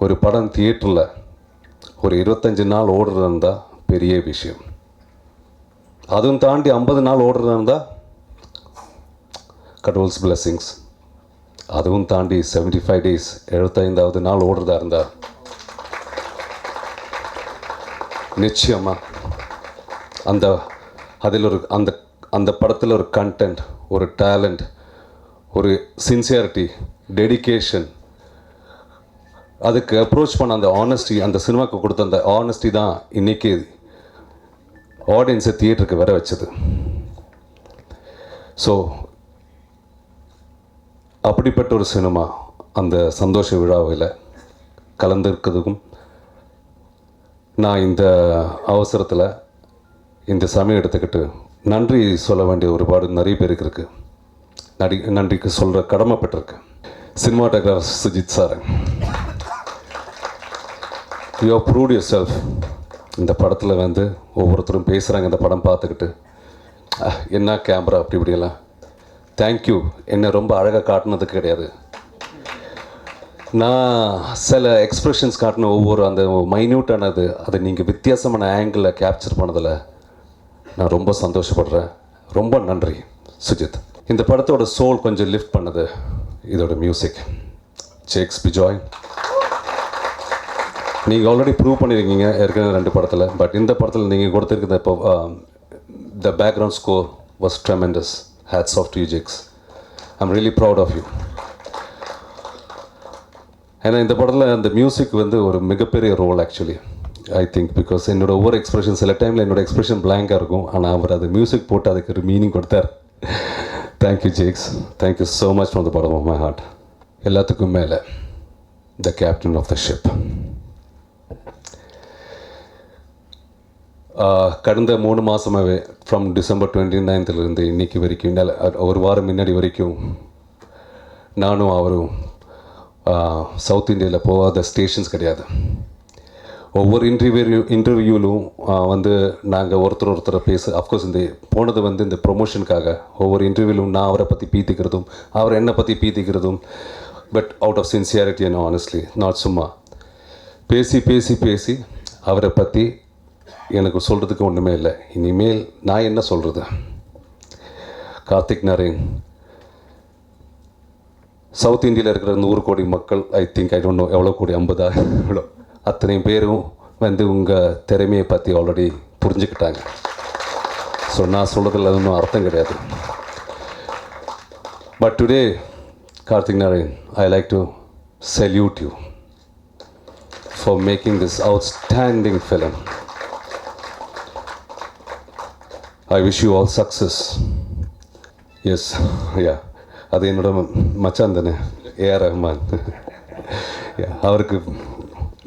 ஒரு படம் தியேட்டரில் ஒரு 25 நாள் ஓடுறதா பெரிய விஷயம். அதுவும் தாண்டி 50 நாள் ஓடுறதா கடவுள்ஸ் பிளெஸிங்ஸ். அதுவும் தாண்டி 75 டேஸ் 75வது நாள் ஓடுறதா இருந்தால் நிச்சயமாக அதில் ஒரு அந்த படத்தில் ஒரு கண்டென்ட், ஒரு டேலண்ட், ஒரு சின்சியாரிட்டி, டெடிக்கேஷன், அதுக்கு அப்ரோச் பண்ண அந்த ஆனஸ்டி, அந்த சினிமாவுக்கு கொடுத்த அந்த ஆனஸ்டி தான் இன்றைக்கி ஆடியன்ஸை தியேட்டருக்கு வர வச்சது. ஸோ அப்படிப்பட்ட ஒரு சினிமா அந்த சந்தோஷ விழாவில் கலந்துருக்கிறதுக்கும் நான் இந்த அவசரத்தில் இந்த சமயம் எடுத்துக்கிட்டு நன்றி சொல்ல வேண்டிய ஒருபாடு நிறைய பேருக்கு இருக்குது. நன்றிக்கு சொல்கிற கடமைப்பட்டிருக்கு. Cinematographer Sujith sir, you have proved yourself. இந்த படத்தில் வந்து ஒவ்வொருத்தரும் பேசுகிறாங்க இந்த படம் பார்த்துக்கிட்டு, என்ன கேமரா அப்படி இப்படியெல்லாம். தேங்க்யூ. என்னை ரொம்ப அழகாக காட்டினதுக்கு கிடையாது, நான் சில எக்ஸ்ப்ரெஷன்ஸ் காட்டின ஒவ்வொரு அந்த மைன்யூட்டானது அதை நீங்கள் வித்தியாசமான ஆங்கிளில் கேப்சர் பண்ணதில் நான் ரொம்ப சந்தோஷப்படுறேன். ரொம்ப நன்றி சுஜித். இந்த படத்தோட சோல் கொஞ்சம் லிஃப்ட் பண்ணது இதோட மியூசிக். ஜேக்ஸ் பிஜாய், நீங்கள் ஆல்ரெடி ப்ரூவ் பண்ணியிருக்கீங்க ஏற்கனவே 2 படத்தில். பட் இந்த படத்தில் நீங்கள் கொடுத்துருக்குற இப்போ the background score was tremendous. Hats off to you Jakes. I am really proud of you. ஏன்னா இந்த படத்தில் அந்த மியூசிக் வந்து ஒரு மிகப்பெரிய role actually. I think because என்னோடய ஒவ்வொரு எக்ஸ்ப்ரெஷன், சில டைமில் என்னோடய எக்ஸ்ப்ரெஷன் பிளாங்காக இருக்கும், ஆனால் அவர் அது மியூசிக் போட்டு அதுக்கு ஒரு மீனிங் கொடுத்தார். Thank you Jakes. Thank you so much from the bottom of my heart. எல்லாத்துக்கும் மேலே the captain of the ship. கடந்த 3 மாதமாகவே ஃப்ரம் டிசம்பர் 29 இன்றைக்கி வரைக்கும், ஒரு வாரம் முன்னாடி வரைக்கும் நானும் அவரும் சவுத் இந்தியாவில் போகாத ஸ்டேஷன்ஸ் கிடையாது. ஒவ்வொரு இன்டர்வியூலும் வந்து நாங்கள் ஒருத்தரை அஃப்கோர்ஸ் இந்த போனது வந்து இந்த ப்ரொமோஷனுக்காக. ஒவ்வொரு இன்டர்வியூலும் நான் அவரை பற்றி பீத்திக்கிறதும் அவர் என்னை பற்றி பீத்திக்கிறதும், but out of sincerity and honestly, not சும்மா பேசி பேசி பேசி அவரை பற்றி எனக்கு சொல்கிறதுக்கு ஒன்றுமே இல்லை. இனிமேல் நான் என்ன சொல்கிறது. கார்த்திக் நரேன், சவுத் இந்தியாவில் இருக்கிற 100 கோடி மக்கள், I think, I don't know எவ்வளோ கோடி, 50 எவ்வளோ, அத்தனை பேரும் வந்து உங்கள் திறமையை பற்றி ஆல்ரெடி புரிஞ்சுக்கிட்டாங்க. ஸோ நான் சொல்கிறதுல ஒன்றும் அர்த்தம் கிடையாது. But today Karthik Narayan, I like to salute you for making this outstanding film. I wish you all success. Yes, yeah. அது என்னோட மச்சான் தானே, ஏஆர் ரஹ்மான். அவருக்கு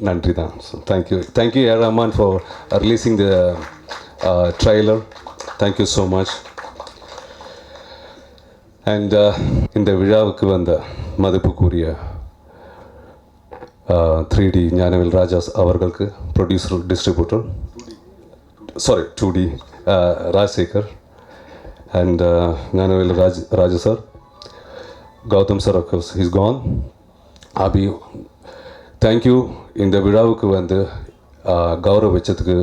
நன்றி தான். So thank you A R Rahman for releasing the trailer. Thank you so much. And இந்த விழாவுக்கு வந்த மதிப்புக்குரிய 3D ஞானவேல் ராஜா அவர்களுக்கு, producer, distributor, 2D Rajasekar and Gnanavel Raja sir, Gautham sir, of course he's gone. Abhi, thank you. இந்த விழாவுக்கு வந்து கௌரவிச்சதுக்கு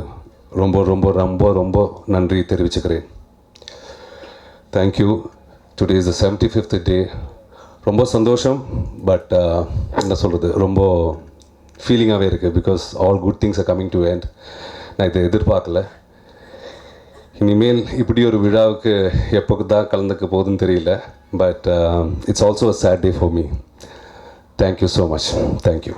ரொம்ப ரொம்ப ரொம்ப ரொம்ப நன்றி தெரிவிச்சுக்கிறேன். Thank you. Today is the 75th டே. ரொம்ப சந்தோஷம். பட் என்ன சொல்கிறது, ரொம்ப ஃபீலிங்காகவே இருக்குது. Because all good things are coming to end. நான் இதை எதிர்பார்க்கல. இனிமேல் இப்படி ஒரு விழாவுக்கு எப்போ தான் கலந்துக்க போகுதுன்னு தெரியல. But it's also a chat day for me. Thank you so much. Thank you.